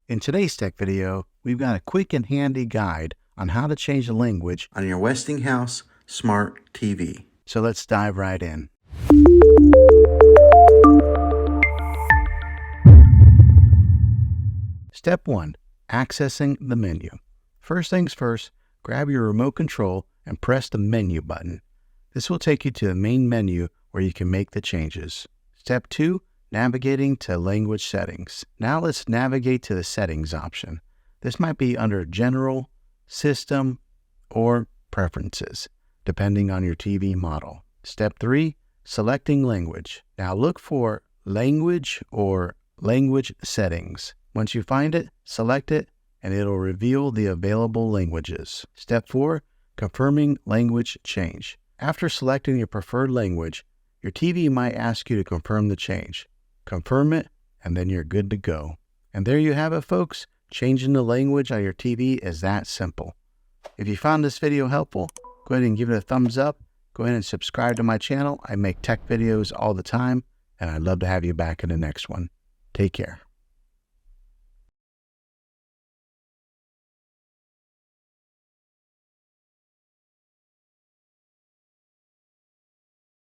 In today's tech video, we've got a quick and handy guide on how to change the language on your Westinghouse Smart TV. So let's dive right in. Step 1. Accessing the menu. First things first, grab your remote control and press the menu button. This will take you to the main menu where you can make the changes. Step 2. Navigating to language settings. Now let's navigate to the settings option. This might be under General, System, or Preferences, depending on your TV model. Step 3. Selecting language. Now look for Language or Language Settings. Once you find it, select it, and it'll reveal the available languages. Step 4. Confirming language change. After selecting your preferred language, your TV might ask you to confirm the change. Confirm it, and then you're good to go. And there you have it, folks. Changing the language on your TV is that simple. If you found this video helpful, go ahead and give it a thumbs up. Go ahead and subscribe to my channel. I make tech videos all the time, and I'd love to have you back in the next one. Take care.